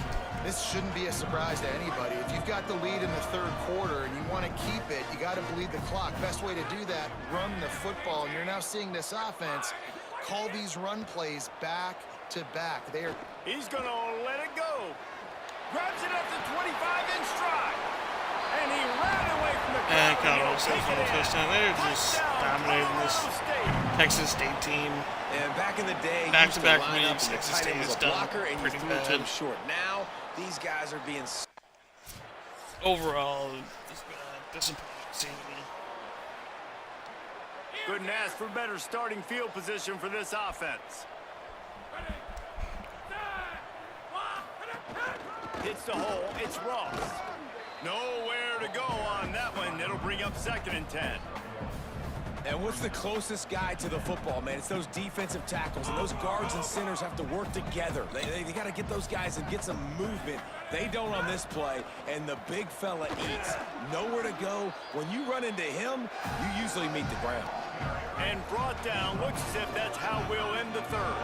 [SPEAKER 4] This shouldn't be a surprise to anybody. If you've got the lead in the 3rd quarter and you want to keep it, you got to bleed the clock. Best way to do that, run the football. And you're now seeing this offense call these run plays back to back.
[SPEAKER 2] He's going to let it go. Grabs it up to 25-inch stride. And he ran away from the crowd.
[SPEAKER 1] And Colorado State on the first time. They're just dominating this Texas State team.
[SPEAKER 3] And back in the day,
[SPEAKER 1] back-to-back
[SPEAKER 3] line up
[SPEAKER 1] wins,
[SPEAKER 3] and the
[SPEAKER 1] Texas
[SPEAKER 3] tight end
[SPEAKER 1] State
[SPEAKER 3] was
[SPEAKER 1] has
[SPEAKER 3] a
[SPEAKER 1] done
[SPEAKER 3] blocker and you
[SPEAKER 1] pretty
[SPEAKER 3] threw it to him
[SPEAKER 1] bad.
[SPEAKER 3] short. Now these guys are being
[SPEAKER 1] Overall, it's been a disappointing season.
[SPEAKER 2] Couldn't ask for better starting field position for this offense. Hits the hole. It's Ross. Nowhere to go on that one. It'll bring up 2nd and 10.
[SPEAKER 3] And what's the closest guy to the football, man? It's those defensive tackles, and those guards and centers have to work together. They got to get those guys and get some movement. They don't on this play, and the big fella eats. Nowhere to go. When you run into him, you usually meet the ground.
[SPEAKER 2] And brought down. Looks as if that's how we'll end the third.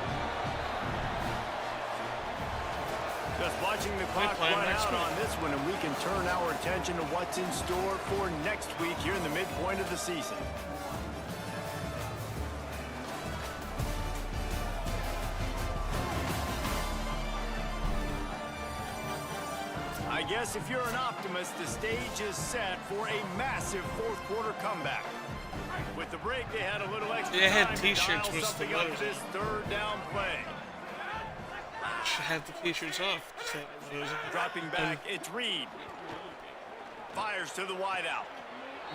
[SPEAKER 2] Just watching the clock run out on this one, and we can turn our attention to what's in store for next week here in the midpoint of the season. I guess if you're an optimist, the stage is set for a massive fourth-quarter comeback. With the break, they had a little extra
[SPEAKER 1] They had
[SPEAKER 2] time to
[SPEAKER 1] t-shirts
[SPEAKER 2] dial
[SPEAKER 1] with
[SPEAKER 2] something
[SPEAKER 1] the
[SPEAKER 2] up
[SPEAKER 1] logo.
[SPEAKER 2] to this third down play.
[SPEAKER 1] Should have the t-shirts off.
[SPEAKER 2] Dropping back, it's Reed. Fires to the wideout.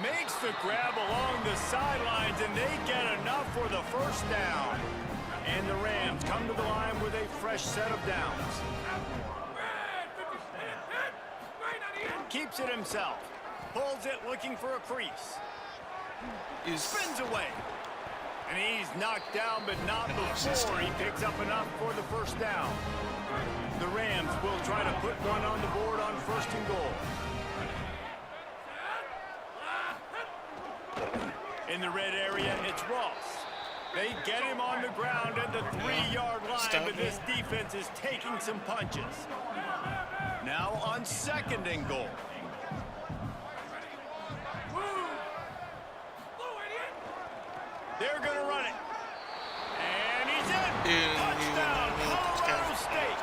[SPEAKER 2] Makes the grab along the sidelines, and they get enough for the first down. And the Rams come to the line with a fresh set of downs. Keeps it himself. Pulls it, looking for a crease. Spins away. And he's knocked down, but not before he picks up enough for the first down. The Rams will try to put one on the board on 1st and goal. In the red area, it's Ross. They get him on the ground at the 3-yard line, but this defense is taking some punches. Now on 2nd and goal. They're going to run it. And he's in. Touchdown, Colorado State.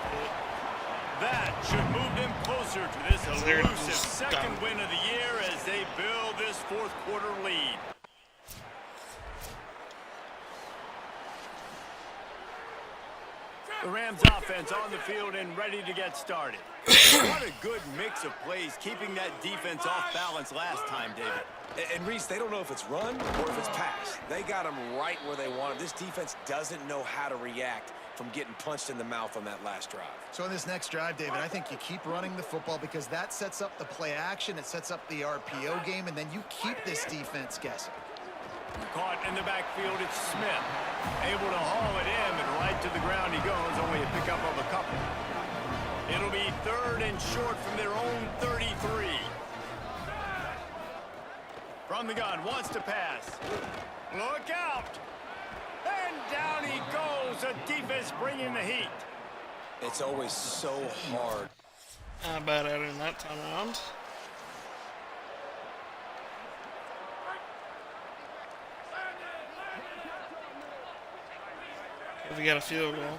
[SPEAKER 2] That should move them closer to this elusive 2nd win of the year as they build this 4th-quarter lead. The Rams offense on the field and ready to get started. What a good mix of plays, keeping that defense off balance last time, David.
[SPEAKER 3] And Reese, they don't know if it's run or if it's pass. They got them right where they want them. This defense doesn't know how to react from getting punched in the mouth on that last drive.
[SPEAKER 4] So in this next drive, David, I think you keep running the football because that sets up the play action, it sets up the RPO game, and then you keep this defense guessing.
[SPEAKER 2] Caught in the backfield, it's Smith. Able to haul it in, and right to the ground he goes, only a pickup of a couple. It'll be 3rd and short from their own 33. From the gun, wants to pass. Look out! And down he goes, a defense bringing the heat.
[SPEAKER 3] It's always so hard.
[SPEAKER 1] How about out in that time around? We got a field goal.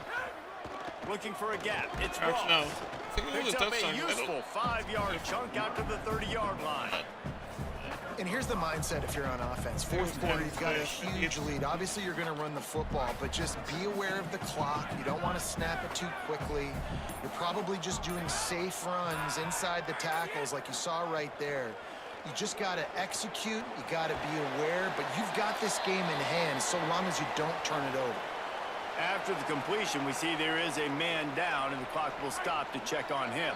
[SPEAKER 2] Looking for a gap. It's
[SPEAKER 1] Actually,
[SPEAKER 2] Ross.
[SPEAKER 1] no. I think it was
[SPEAKER 2] Picks
[SPEAKER 1] a
[SPEAKER 2] up a
[SPEAKER 1] touchdown.
[SPEAKER 2] useful 5-yard chunk out to the 30-yard line.
[SPEAKER 4] And here's the mindset if you're on offense. 4th quarter, you've got a huge lead. Obviously, you're going to run the football, but just be aware of the clock. You don't want to snap it too quickly. You're probably just doing safe runs inside the tackles like you saw right there. You just got to execute. You got to be aware, but you've got this game in hand so long as you don't turn it over.
[SPEAKER 2] After the completion, we see there is a man down, and the clock will stop to check on him.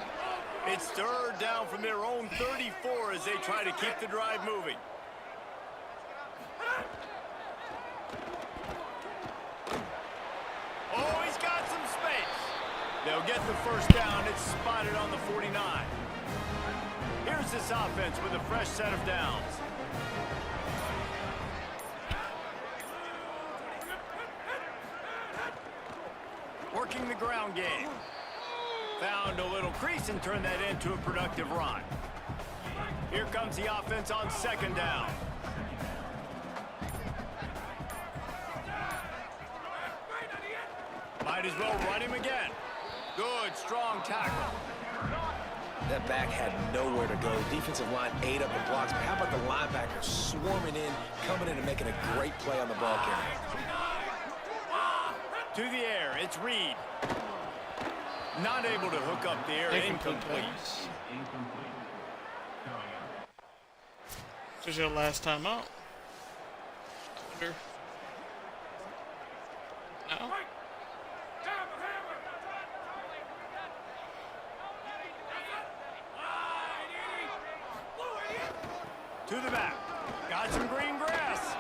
[SPEAKER 2] It's 3rd down from their own 34 as they try to keep the drive moving. Oh, he's got some space. They'll get the first down. It's spotted on the 49. Here's this offense with a fresh set of downs. Working the ground game. Found a little crease and turned that into a productive run. Here comes the offense on 2nd down. Might as well run him again. Good, strong tackle.
[SPEAKER 3] That back had nowhere to go. Defensive line ate up the blocks. But how about the linebacker swarming in, coming in and making a great play on the ball carrier?
[SPEAKER 2] To the air, it's Reed. Not able to hook up the air, incomplete.
[SPEAKER 1] This is your last time out. I wonder. No?
[SPEAKER 2] To the back. Got some green grass.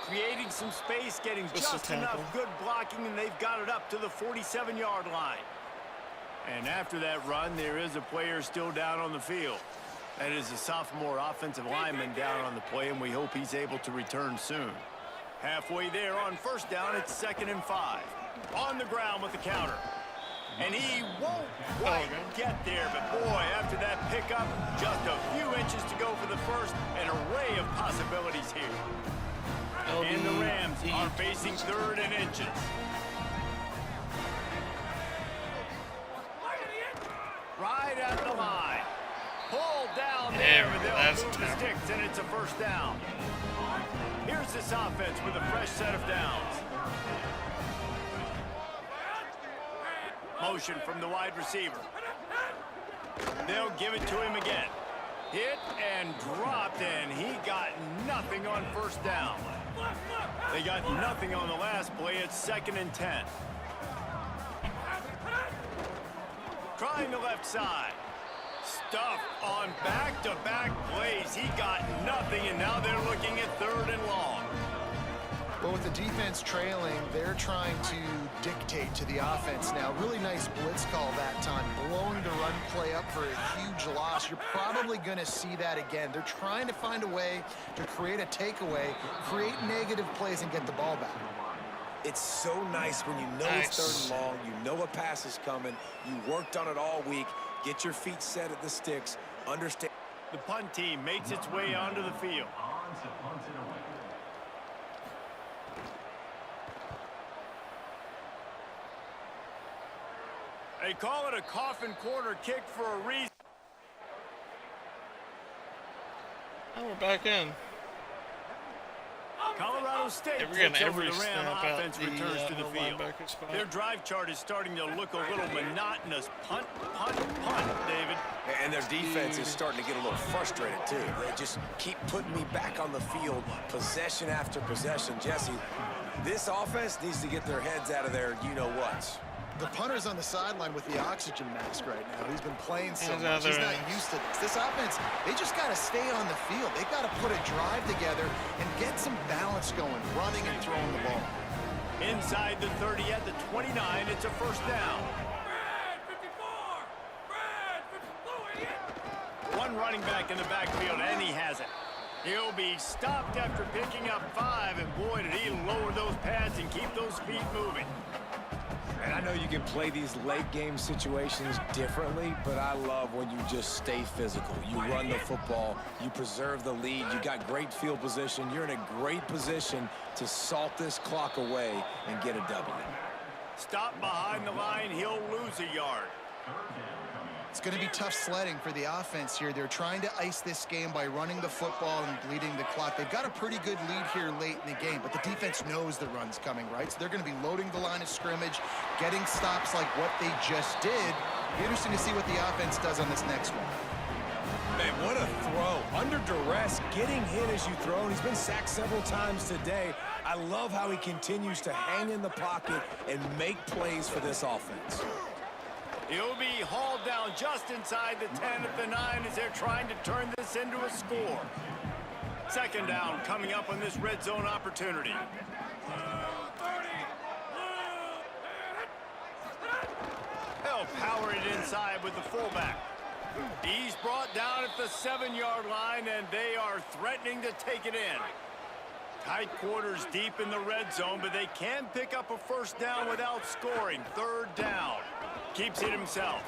[SPEAKER 2] Creating some space, getting just enough good blocking, and they've got it up to the 47-yard line. And after that run, there is a player still down on the field. That is a sophomore offensive lineman down on the play, and we hope he's able to return soon. Halfway there on first down, it's 2nd and 5. On the ground with the counter. And he won't quite get there, but boy, after that pickup, just a few inches to go for the first, an array of possibilities here. And the Rams are facing 3rd and inches. Right at the line. Pulled down there, and they'll move the sticks, and it's a first down. Here's this offense with a fresh set of downs. Motion from the wide receiver. They'll give it to him again. Hit and dropped, and he got nothing on first down. They got nothing on the last play. It's 2nd and 10. Trying the left side. Stuff on back-to-back plays. He got nothing, and now they're looking at 3rd and long.
[SPEAKER 4] But with the defense trailing, they're trying to dictate to the offense now. Really nice blitz call that time, blowing the run play up for a huge loss. You're probably going to see that again. They're trying to find a way to create a takeaway, create negative plays, and get the ball back.
[SPEAKER 3] It's so nice when you know it's 3rd and long, you know a pass is coming, you worked on it all week, get your feet set at the sticks, understand.
[SPEAKER 2] The punt team makes its way onto the field. They call it a coffin corner kick for a reason.
[SPEAKER 1] Oh, we're back in.
[SPEAKER 2] Colorado State takes over the Ram offense, returns to the field. Their drive chart is starting to look a little monotonous. Punt, punt, punt, David.
[SPEAKER 3] And their defense is starting to get a little frustrated, too. They just keep putting me back on the field, possession after possession. Jesse, this offense needs to get their heads out of their you-know-whats.
[SPEAKER 4] The punter's on the sideline with the oxygen mask right now. He's been playing so much. He's not used to this. This offense, they just got to stay on the field. They've got to put a drive together and get some balance going, running and throwing the ball.
[SPEAKER 2] Inside the 30 at the 29, it's a first down. One running back in the backfield, and he has it. He'll be stopped after picking up 5, and boy, did he lower those pads and keep those feet moving.
[SPEAKER 3] And I know you can play these late game situations differently, but I love when you just stay physical. You run the football, you preserve the lead, you got great field position, you're in a great position to salt this clock away and get a W.
[SPEAKER 2] Stop behind the line, he'll lose a yard.
[SPEAKER 4] It's going to be tough sledding for the offense here. They're trying to ice this game by running the football and bleeding the clock. They've got a pretty good lead here late in the game, but the defense knows the run's coming, right? So they're going to be loading the line of scrimmage, getting stops like what they just did. It'll be interesting to see what the offense does on this next one.
[SPEAKER 3] Man, what a throw. Under duress, getting hit as you throw, and he's been sacked several times today. I love how he continues to hang in the pocket and make plays for this offense.
[SPEAKER 2] He'll be hauled down just inside the 10 at the 9 as they're trying to turn this into a score. 2nd down coming up on this red zone opportunity. They'll power it inside with the fullback. He's brought down at the 7-yard line, and they are threatening to take it in. Tight quarters deep in the red zone, but they can pick up a first down without scoring. 3rd down. Keeps it himself.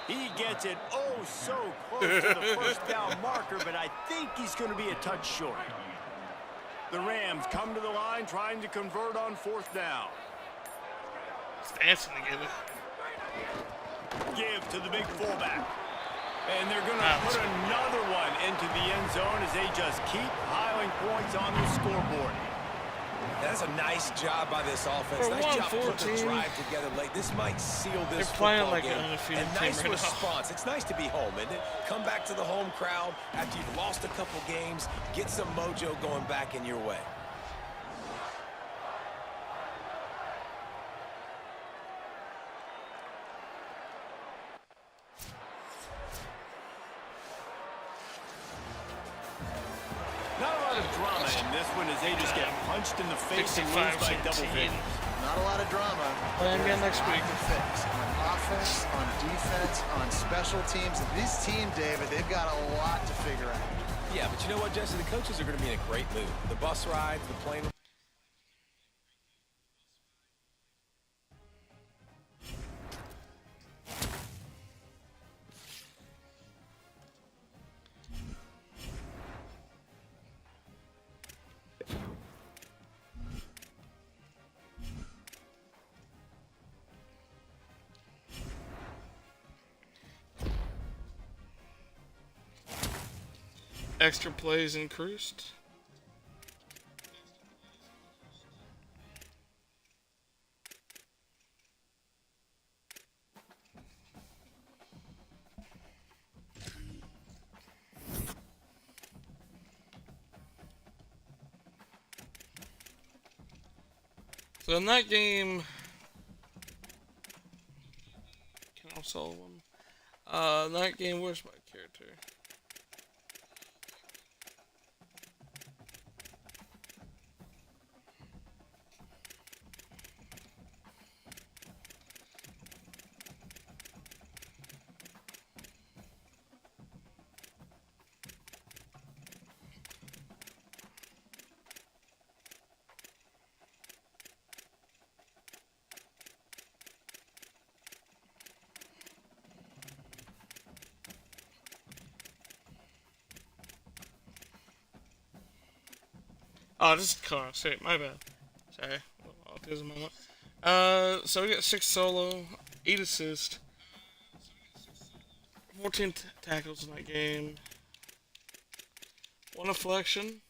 [SPEAKER 2] He gets it oh so close to the first down marker, but I think he's going to be a touch short. The Rams come to the line trying to convert on 4th down.
[SPEAKER 1] dancing together.
[SPEAKER 2] Give to the big fullback. And they're going to put another one into the end zone as they just keep piling points on the scoreboard.
[SPEAKER 3] That's a nice job by this offense. Nice job putting the drive together late. This might seal this football game. And nice response. It's nice to be home, isn't it? Come back to the home crowd after you've lost a couple games. Get some mojo going back in your way.
[SPEAKER 2] Not a lot of drama in this one as they just get punched in the face and lose by double digits.
[SPEAKER 4] Not a lot of drama.
[SPEAKER 1] Play again next week.
[SPEAKER 4] Fix on offense, on defense, on special teams. This team, David, they've got a lot to figure out.
[SPEAKER 3] Yeah, but you know what, Jesse? The coaches are going to be in a great mood. The bus rides, the plane.
[SPEAKER 1] Extra plays increased. So in that game, can I solve them? In that game, where's my character? Oh, this is car. Sorry, my bad. Sorry. Autism moment. So we got 6 solo, 8 assists, 14 tackles in that game, 1 deflection.